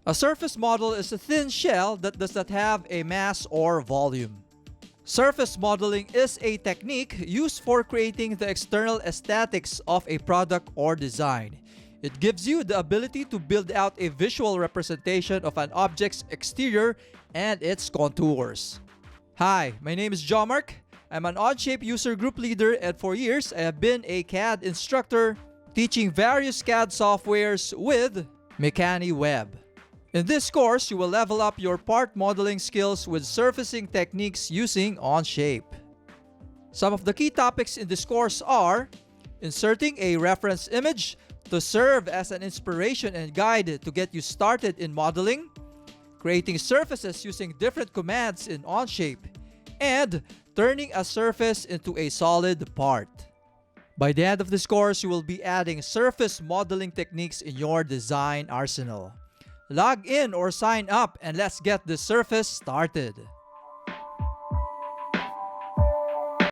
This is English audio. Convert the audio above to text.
A surface model is a thin shell that does not have a mass or volume. Surface modeling is a technique used for creating the external aesthetics of a product or design. It gives you the ability to build out a visual representation of an object's exterior and its contours. Hi, my name is Jomarc. I'm an Onshape user group leader, and for years I have been a CAD instructor teaching various CAD softwares with MechaniWeb. In this course, you will level up your part modeling skills with surfacing techniques using Onshape. Some of the key topics in this course are inserting a reference image to serve as an inspiration and guide to get you started in modeling, creating surfaces using different commands in Onshape, and turning a surface into a solid part. By the end of this course, you will be adding surface modeling techniques in your design arsenal. Log in or sign up and let's get the surface started.